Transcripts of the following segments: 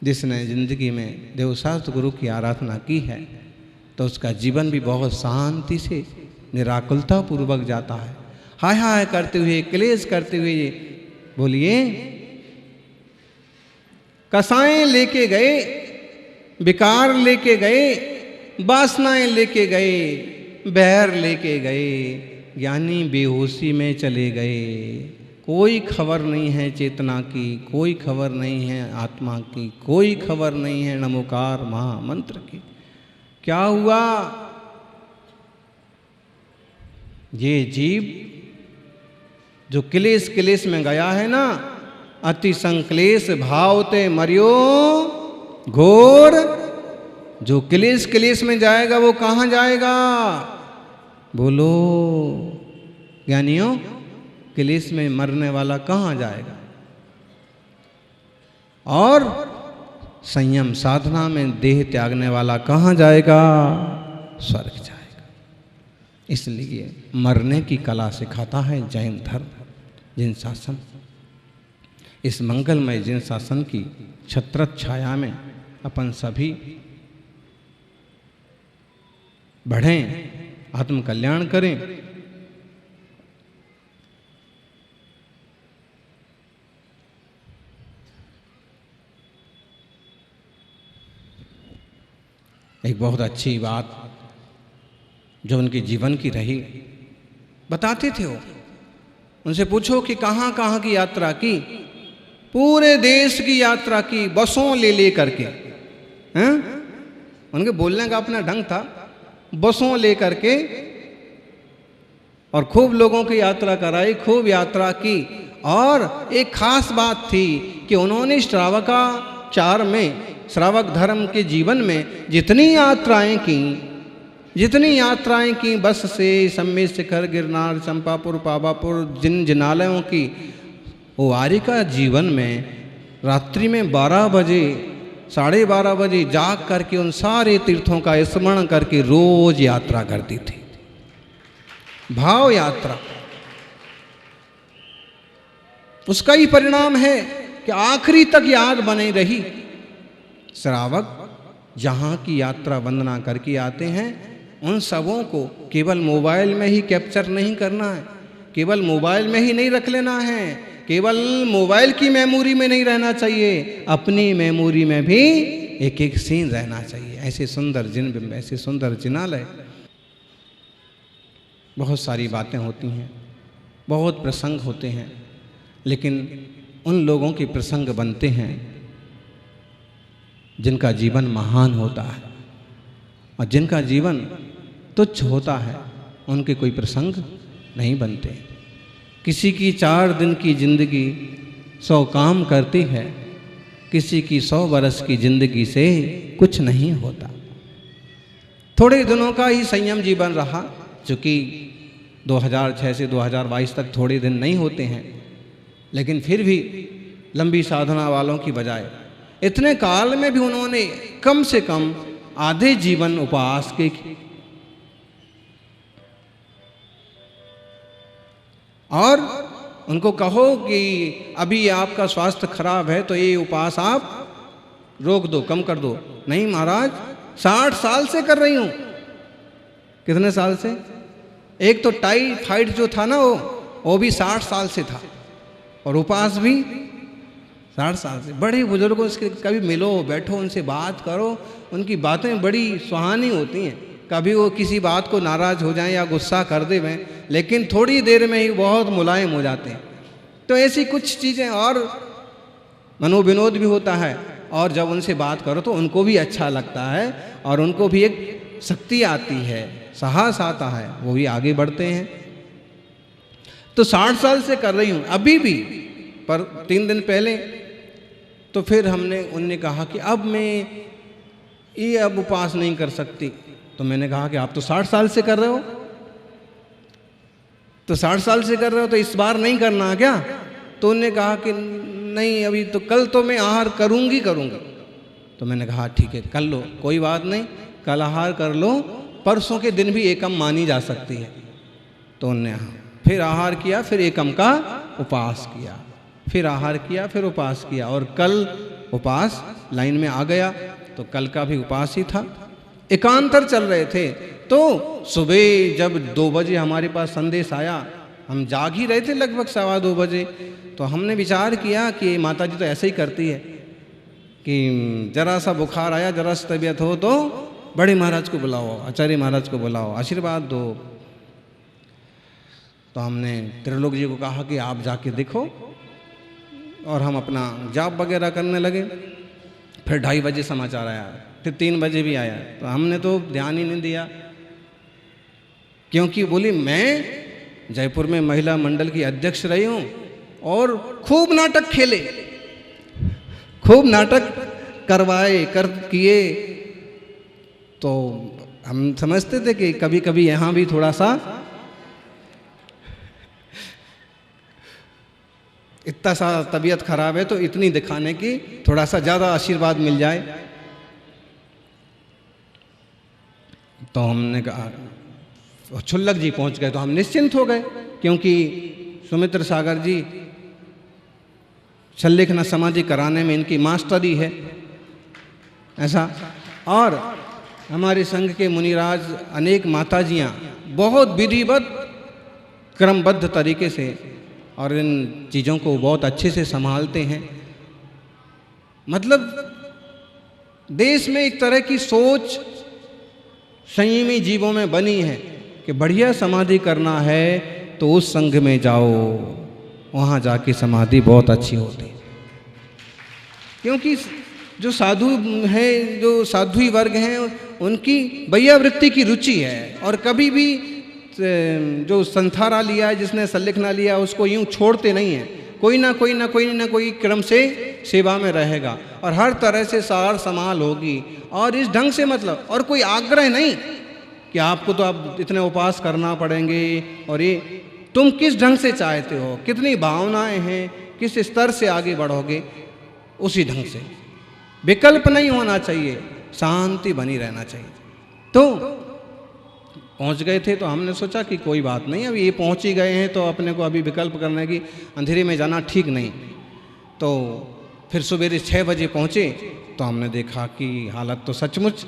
जिसने जिंदगी में देवशास्त्र गुरु की आराधना की है तो उसका जीवन भी बहुत शांति से निराकुलता पूर्वक जाता है। हाय हाय करते हुए, क्लेश करते हुए, बोलिए, कसाएं लेके गए, विकार लेके गए, वासनाएं लेके गए, बैर लेके गए, ज्ञानी बेहोशी में चले गए। कोई खबर नहीं है चेतना की, कोई खबर नहीं है आत्मा की, कोई खबर नहीं है नमोकार महामंत्र की। क्या हुआ? ये जीव जो क्लेश क्लेश में गया है ना, अति संक्लेश भावते मरियो घोर। जो क्लेश क्लेश में जाएगा वो कहाँ जाएगा? बोलो ज्ञानियों, क्लेश में मरने वाला कहाँ जाएगा? और संयम साधना में देह त्यागने वाला कहाँ जाएगा? स्वर्ग जाएगा। इसलिए मरने की कला सिखाता है जैन धर्म, जिन शासन। इस मंगलमय जिन शासन की छत्रत छाया में अपन सभी बढ़ें, आत्म कल्याण करें। एक बहुत अच्छी बात जो उनके जीवन की रही, बताते थे वो। उनसे पूछो कि कहाँ कहाँ की यात्रा की? पूरे देश की यात्रा की, बसों ले ले करके। हैं? उनके बोलने का अपना ढंग था, बसों ले करके, और खूब लोगों की यात्रा कराई, खूब यात्रा की। और एक खास बात थी कि उन्होंने श्रावकाचार में, श्रावक धर्म के जीवन में जितनी यात्राएं की बस से, सम्मेद शिखर, गिरनार, चंपापुर, पावापुर, जिन जिनालयों की, वो वारिका जीवन में रात्रि में 12 बजे, 12:30 बजे जाग करके उन सारे तीर्थों का स्मरण करके रोज यात्रा करती थी। भाव यात्रा। उसका ही परिणाम है कि आखिरी तक याद बनी रही। श्रावक जहाँ की यात्रा वंदना करके आते हैं, उन सबों को केवल मोबाइल में ही कैप्चर नहीं करना है, केवल मोबाइल में ही नहीं रख लेना है, केवल मोबाइल की मेमोरी में नहीं रहना चाहिए, अपनी मेमोरी में भी एक एक सीन रहना चाहिए। ऐसे सुंदर जिन, ऐसे सुंदर जिनालय। बहुत सारी बातें होती हैं, बहुत प्रसंग होते हैं, लेकिन उन लोगों के प्रसंग बनते हैं जिनका जीवन महान होता है, और जिनका जीवन तुच्छ होता है उनके कोई प्रसंग नहीं बनते। किसी की 4 दिन की जिंदगी 100 काम करती है, किसी की 100 बरस की जिंदगी से कुछ नहीं होता। थोड़े दिनों का ही संयम जीवन रहा, चूँकि 2006 से 2022 तक थोड़े दिन नहीं होते हैं, लेकिन फिर भी लंबी साधना वालों की बजाय इतने काल में भी उन्होंने कम से कम आधे जीवन उपवास के, और उनको कहो कि अभी आपका स्वास्थ्य खराब है तो ये उपवास आप रोक दो, कम कर दो। नहीं महाराज, 60 साल से कर रही हूं। कितने साल से? एक तो टाइफाइड जो था ना, वो भी 60 साल से था, और उपवास भी 60 साल से। बड़े बुजुर्गों से कभी मिलो, बैठो, उनसे बात करो, उनकी बातें बड़ी सुहानी होती हैं। कभी वो किसी बात को नाराज हो जाएं या गुस्सा कर दें, लेकिन थोड़ी देर में ही बहुत मुलायम हो जाते हैं। तो ऐसी कुछ चीज़ें, और मनोविनोद भी होता है, और जब उनसे बात करो तो उनको भी अच्छा लगता है, और उनको भी एक शक्ति आती है, साहस आता है, वो भी आगे बढ़ते हैं। तो 60 साल से कर रही हूँ अभी भी, पर 3 दिन पहले तो फिर उनने कहा कि अब मैं ये अब उपवास नहीं कर सकती। तो मैंने कहा कि आप तो 60 साल से कर रहे हो, तो 60 साल से कर रहे हो तो इस बार नहीं करना क्या? तो उन्होंने कहा कि नहीं, अभी तो कल तो मैं आहार करूँगी। तो मैंने कहा ठीक है, कर लो, कोई बात नहीं, कल आहार कर लो, परसों के दिन भी एकम मानी जा सकती है। तो उनने फिर आहार किया, फिर एकम का उपवास किया, फिर आहार किया, फिर उपवास किया, और कल उपवास लाइन में आ गया तो कल का भी उपवास ही था। एकांतर चल रहे थे। तो सुबह जब 2 बजे हमारे पास संदेश आया, हम जाग ही रहे थे लगभग 2:15 बजे, तो हमने विचार किया कि माता जी तो ऐसे ही करती है कि जरा सा बुखार आया, जरा सा तबीयत हो तो बड़े महाराज को बुलाओ, आचार्य महाराज को बुलाओ, आशीर्वाद दो। तो हमने त्रिलोक जी को कहा कि आप जाके देखो, और हम अपना जाप वगैरह करने लगे। फिर 2:30 बजे समाचार आया, फिर 3 बजे भी आया, तो हमने तो ध्यान ही नहीं दिया, क्योंकि बोली मैं जयपुर में महिला मंडल की अध्यक्ष रही हूँ और खूब नाटक खेले, खूब नाटक करवाए किए, तो हम समझते थे कि कभी कभी यहाँ भी थोड़ा सा इतना सा तबीयत खराब है तो इतनी दिखाने की थोड़ा सा ज़्यादा आशीर्वाद मिल जाए। तो हमने कहा, छुल्लक जी पहुंच गए तो हम निश्चिंत हो गए, क्योंकि सुमित्र सागर जी शल्लेखना समाधि कराने में इनकी मास्टरी है ऐसा। और हमारे संघ के मुनिराज अनेक माताजियाँ बहुत विधिवत क्रमबद्ध तरीके से और इन चीज़ों को बहुत अच्छे से संभालते हैं। मतलब देश में एक तरह की सोच संयमी जीवों में बनी है कि बढ़िया समाधि करना है तो उस संघ में जाओ, वहाँ जाके समाधि बहुत अच्छी होती है। क्योंकि जो साधु हैं, जो साध्वी वर्ग हैं, उनकी वैयावृत्ति की रुचि है, और कभी भी जो संथारा लिया है, जिसने संलिखना लिया, उसको यूं छोड़ते नहीं हैं। कोई ना कोई क्रम से सेवा में रहेगा और हर तरह से सार संभाल होगी। और इस ढंग से मतलब, और कोई आग्रह नहीं कि आपको तो अब इतने उपवास करना पड़ेंगे, और ये तुम किस ढंग से चाहते हो, कितनी भावनाएं हैं, किस स्तर से आगे बढ़ोगे, उसी ढंग से। विकल्प नहीं होना चाहिए, शांति बनी रहना चाहिए। तो पहुंच गए थे तो हमने सोचा कि कोई बात नहीं, अब ये पहुंच ही गए हैं तो अपने को अभी विकल्प करने की, अंधेरे में जाना ठीक नहीं। तो फिर सवेरे 6 बजे पहुंचे तो हमने देखा कि हालत तो सचमुच,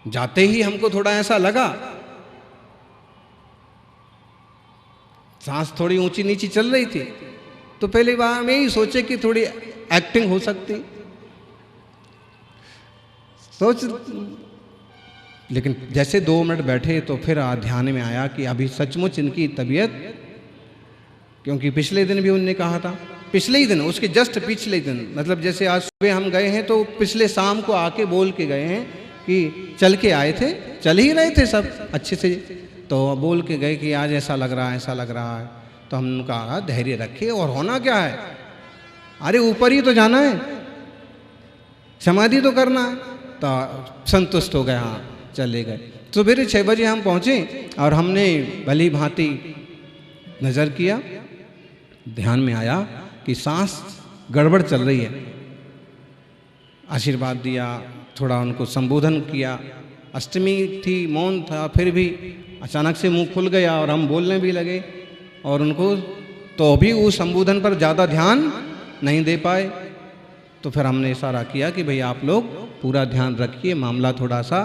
जाते ही हमको थोड़ा ऐसा लगा, सांस थोड़ी ऊंची नीची चल रही थी। तो पहले बार हम यही सोचे कि थोड़ी एक्टिंग हो सकती, लेकिन जैसे 2 मिनट बैठे तो फिर ध्यान में आया कि अभी सचमुच इनकी तबीयत, क्योंकि पिछले दिन भी उनने कहा था, पिछले ही दिन, उसके जस्ट पिछले दिन, मतलब जैसे आज सुबह हम गए हैं तो पिछले शाम को आके बोल के गए हैं कि चल के आए थे, चल ही रहे थे सब अच्छे से, तो बोल के गए कि आज ऐसा लग रहा है, ऐसा लग रहा है। तो हमने कहा धैर्य रखे, और होना क्या है, अरे ऊपर ही तो जाना है, समाधि तो करना है। तो संतुष्ट हो गए, हाँ चले गए। सुबह 6 बजे हम पहुँचे और हमने भली भांति नज़र किया, ध्यान में आया कि सांस गड़बड़ चल रही है। आशीर्वाद दिया, थोड़ा उनको संबोधन किया। अष्टमी थी, मौन था, फिर भी अचानक से मुंह खुल गया और हम बोलने भी लगे, और उनको तो भी उस संबोधन पर ज़्यादा ध्यान नहीं दे पाए। तो फिर हमने इशारा किया कि भाई आप लोग पूरा ध्यान रखिए, मामला थोड़ा सा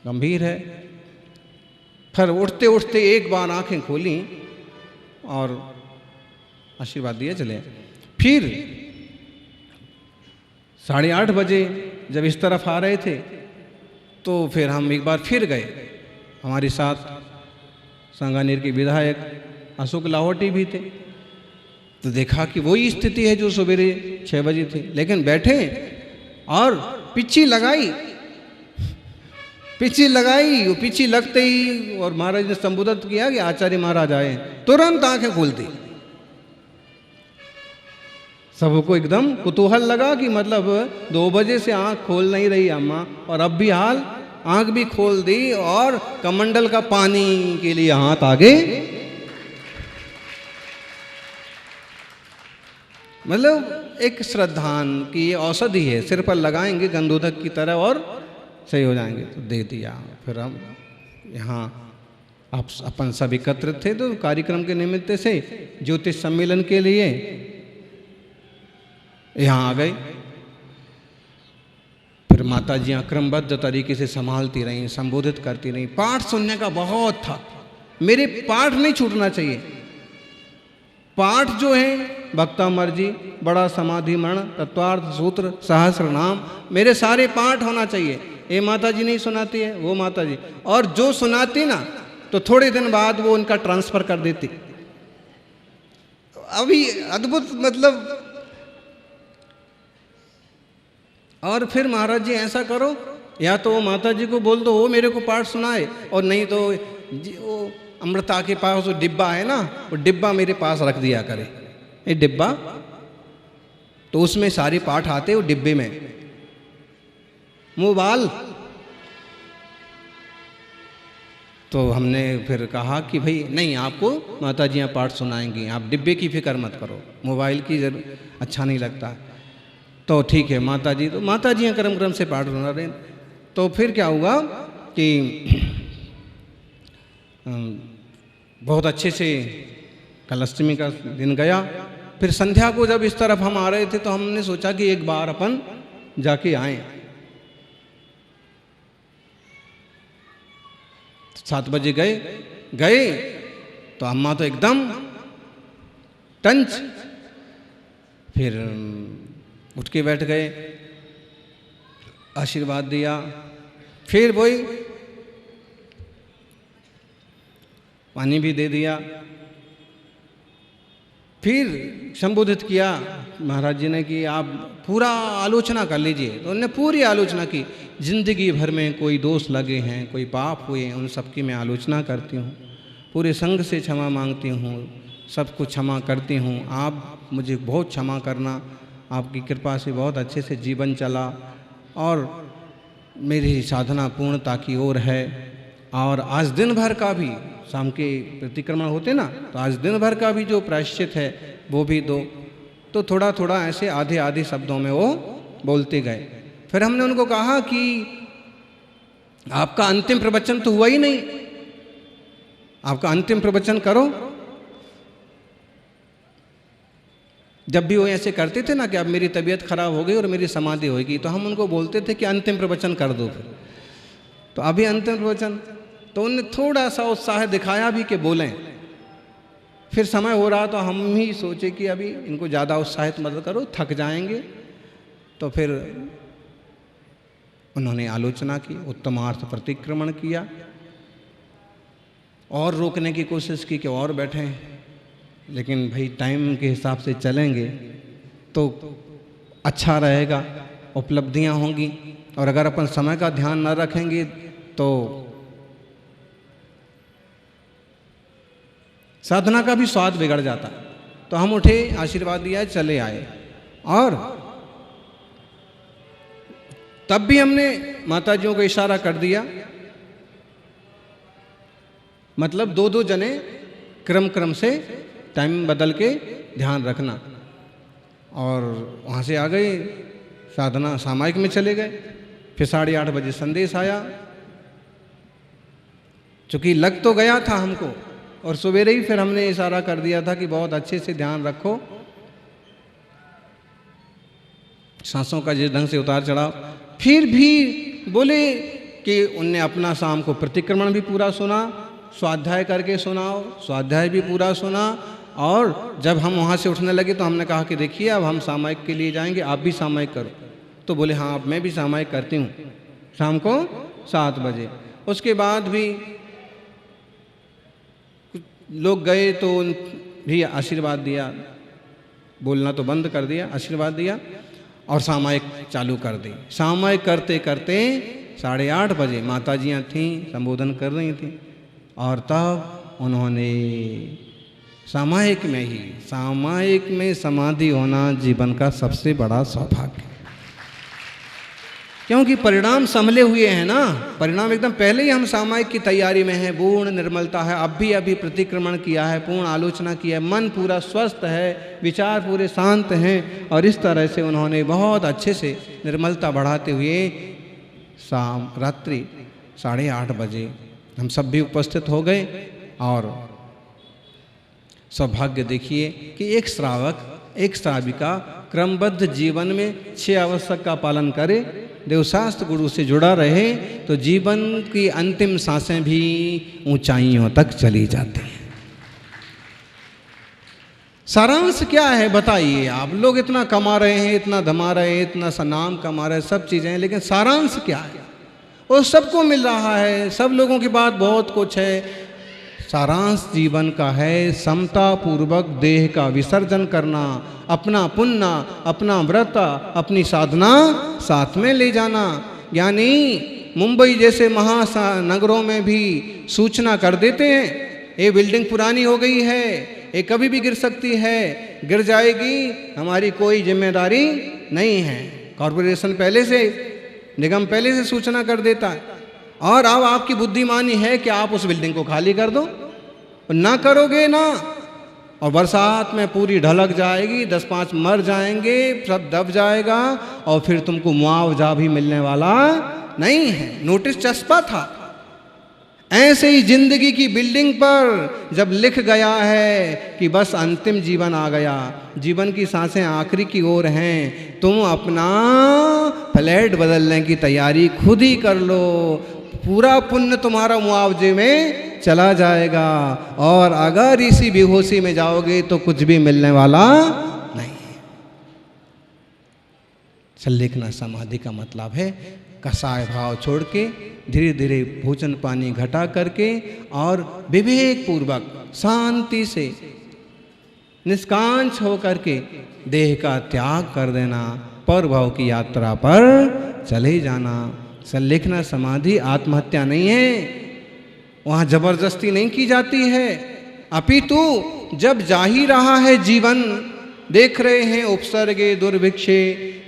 गंभीर है। फिर उठते उठते एक बार आंखें खोली और आशीर्वाद दिए चले। फिर 8:30 बजे जब इस तरफ आ रहे थे तो फिर हम एक बार फिर गए। हमारे साथ सांगानेर के विधायक अशोक लाहौटी भी थे। तो देखा कि वही स्थिति है जो सवेरे 6 बजे थी, लेकिन बैठे और पिच्ची लगाई, वो पिच्ची लगते ही और महाराज ने संबोधित किया कि आचार्य महाराज आए, तुरंत आंखें खोलती। सबको एकदम कुतूहल लगा कि मतलब 2 बजे से आंख खोल नहीं रही अम्मा, और अब भी हाल आंख भी खोल दी और कमंडल का पानी के लिए हाथ आगे। मतलब एक श्रद्धान की औषधि है, सिर पर लगाएंगे गंधोदक की तरह और सही हो जाएंगे। तो दे दिया। फिर हम यहाँ आप अपन सब एकत्रित थे तो कार्यक्रम के निमित्त से ज्योतिष सम्मेलन के लिए यहाँ आ गए। फिर माता जी क्रमबद्ध तरीके से संभालती रहीं, संबोधित करती रहीं। पाठ सुनने का बहुत था, मेरे पाठ नहीं छूटना चाहिए। पाठ जो है भक्तामर जी, बड़ा समाधि मरण, तत्वार्थ सूत्र, सहस्र नाम, मेरे सारे पाठ होना चाहिए। ये माता जी नहीं सुनाती है, वो माता जी, और जो सुनाती ना तो थोड़े दिन बाद वो उनका ट्रांसफर कर देती। अभी अद्भुत मतलब। और फिर महाराज जी ऐसा करो, या तो वो माता जी को बोल दो वो मेरे को पाठ सुनाए, और नहीं तो वो अमृता के पास जो डिब्बा है ना, वो डिब्बा मेरे पास रख दिया करे। ये डिब्बा तो उसमें सारे पाठ आते, वो डिब्बे में मोबाइल। तो हमने फिर कहा कि भाई नहीं, आपको माता जी पाठ सुनाएंगी, आप डिब्बे की फिक्र मत करो, मोबाइल की अच्छा नहीं लगता। तो ठीक है माता जी, तो माता जी क्रम क्रम से पाठ सुना रहे। तो फिर क्या हुआ कि बहुत अच्छे से कल अष्टमी का दिन गया। फिर संध्या को जब इस तरफ हम आ रहे थे तो हमने सोचा कि एक बार अपन जाके आए। 7 बजे गए तो अम्मा तो एकदम टंच। फिर उठ के बैठ गए, आशीर्वाद दिया। फिर वही पानी भी दे दिया। फिर संबोधित किया महाराज जी ने कि आप पूरा आलोचना कर लीजिए। तो उन्होंने पूरी आलोचना की। जिंदगी भर में कोई दोष लगे हैं, कोई पाप हुए हैं, उन सब की मैं आलोचना करती हूँ, पूरे संघ से क्षमा मांगती हूँ, सबको क्षमा करती हूँ। आप मुझे बहुत क्षमा करना, आपकी कृपा से बहुत अच्छे से जीवन चला और मेरी साधना पूर्णता की ओर है। और आज दिन भर का भी, शाम के प्रतिक्रमण होते ना, तो आज दिन भर का भी जो प्रायश्चित है वो भी दो। तो थोड़ा थोड़ा ऐसे आधे आधे शब्दों में वो बोलते गए। फिर हमने उनको कहा कि आपका अंतिम प्रवचन तो हुआ ही नहीं, आपका अंतिम प्रवचन करो। जब भी वो ऐसे करते थे ना कि अब मेरी तबीयत खराब हो गई और मेरी समाधि होगी, तो हम उनको बोलते थे कि अंतिम प्रवचन कर दो। फिर तो अभी अंतिम प्रवचन, तो उनने थोड़ा सा उत्साह दिखाया भी कि बोलें। फिर समय हो रहा तो हम ही सोचे कि अभी इनको ज़्यादा उत्साहित मत करो, थक जाएंगे। तो फिर उन्होंने आलोचना की, उत्तमार्थ प्रतिक्रमण किया और रोकने की कोशिश की कि और बैठें, लेकिन भाई टाइम के हिसाब से चलेंगे तो अच्छा रहेगा, उपलब्धियां होंगी। और अगर अपन समय का ध्यान न रखेंगे तो साधना का भी स्वाद बिगड़ जाता। तो हम उठे, आशीर्वाद दिया, चले आए। और तब भी हमने माताजियों को इशारा कर दिया, मतलब 2-2 जने क्रम क्रम से टाइम बदल के ध्यान रखना। और वहाँ से आ गए, साधना सामायिक में चले गए। फिर 8:30 बजे संदेश आया। चूँकि लग तो गया था हमको, और सवेरे ही फिर हमने इशारा कर दिया था कि बहुत अच्छे से ध्यान रखो, सांसों का जिस ढंग से उतार चढ़ाव। फिर भी बोले कि उनने अपना शाम को प्रतिक्रमण भी पूरा सुना, स्वाध्याय करके सुनाओ, स्वाध्याय भी पूरा सुना। और जब हम वहाँ से उठने लगे तो हमने कहा कि देखिए अब हम सामायिक के लिए जाएंगे, आप भी सामायिक करो। तो बोले हाँ, अब मैं भी सामायिक करती हूँ, शाम को 7 बजे। उसके बाद भी लोग गए तो भी आशीर्वाद दिया, बोलना तो बंद कर दिया, आशीर्वाद दिया और सामायिक चालू कर दी। सामायिक करते करते 8:30 बजे माताजियाँ थीं, संबोधन कर रही थीं। और तब उन्होंने सामायिक में समाधि होना जीवन का सबसे बड़ा सौभाग्य, क्योंकि परिणाम संभले हुए हैं ना। परिणाम एकदम पहले ही हम सामायिक की तैयारी में हैं, पूर्ण निर्मलता है, अभी प्रतिक्रमण किया है, पूर्ण आलोचना की है, मन पूरा स्वस्थ है, विचार पूरे शांत हैं। और इस तरह से उन्होंने बहुत अच्छे से निर्मलता बढ़ाते हुए रात्रि 8:30 बजे हम सब भी उपस्थित हो गए और सौभाग्य देखिए कि एक श्रावक एक श्राविका क्रमबद्ध जीवन में 6 आवश्यक का पालन करे, देवशास्त्र गुरु से जुड़ा रहे तो जीवन की अंतिम सांसें भी ऊंचाइयों तक चली जाती हैं। सारांश क्या है बताइए? आप लोग इतना कमा रहे हैं, इतना धमा रहे हैं, इतना सा नाम कमा रहे हैं, सब चीज़ें हैं, लेकिन सारांश क्या है? वो सबको मिल रहा है, सब लोगों के पास बहुत कुछ है। सारांश जीवन का है समता पूर्वक देह का विसर्जन करना, अपना पुण्य, अपना व्रत, अपनी साधना साथ में ले जाना। यानी मुंबई जैसे महानगरों में भी सूचना कर देते हैं, ये बिल्डिंग पुरानी हो गई है, ये कभी भी गिर सकती है, गिर जाएगी, हमारी कोई जिम्मेदारी नहीं है। कॉरपोरेशन पहले से, निगम पहले से सूचना कर देता है। और अब आपकी बुद्धिमानी है कि आप उस बिल्डिंग को खाली कर दो, ना करोगे ना, और बरसात में पूरी ढलक जाएगी, 10-5 मर जाएंगे, सब दब जाएगा, और फिर तुमको मुआवजा भी मिलने वाला नहीं है। नोटिस चस्पा था। ऐसे ही जिंदगी की बिल्डिंग पर जब लिख गया है कि बस अंतिम जीवन आ गया, जीवन की सांसें आखिरी की ओर हैं, तुम अपना फ्लैट बदलने की तैयारी खुद ही कर लो, पूरा पुण्य तुम्हारा मुआवजे में चला जाएगा, और अगर इसी बेहोशी में जाओगे तो कुछ भी मिलने वाला नहीं है। सल्लेखना समाधि का मतलब है कसाय भाव छोड़ के धीरे धीरे भोजन पानी घटा करके और विवेक पूर्वक शांति से निष्कांच होकर के देह का त्याग कर देना, पर भाव की यात्रा पर चले जाना। सल्लेखना समाधि आत्महत्या नहीं है, वहाँ जबरदस्ती नहीं की जाती है, अपितु जब जा ही रहा है जीवन, देख रहे हैं उपसर्गे दुर्भिक्षे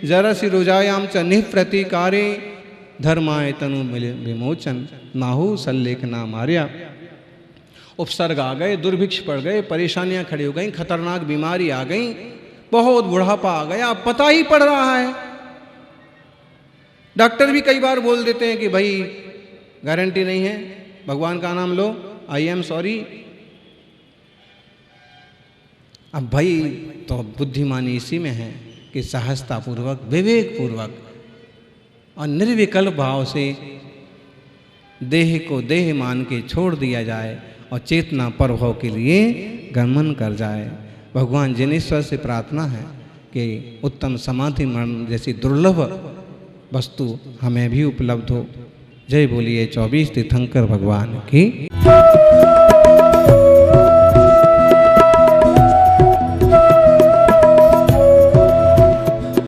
जरसि रुजायाम च निःप्रतिकारे धर्माय तनु विमोचन नाहु सल्लेखना मार्या। उपसर्ग आ गए, दुर्भिक्ष पड़ गए, परेशानियां खड़ी हो गई, खतरनाक बीमारी आ गई, बहुत बुढ़ापा आ गया, पता ही पड़ रहा है। डॉक्टर भी कई बार बोल देते हैं कि भाई गारंटी नहीं है, भगवान का नाम लो, आई एम सॉरी। अब भाई तो बुद्धिमानी इसी में है कि सहजता पूर्वक, विवेक पूर्वक और निर्विकल्प भाव से देह को देह मान के छोड़ दिया जाए और चेतना परभव के लिए गमन कर जाए। भगवान जिनेश्वर से प्रार्थना है कि उत्तम समाधि मरण जैसी दुर्लभ वस्तु हमें भी उपलब्ध हो। जय बोलिए 24 तीर्थंकर भगवान की।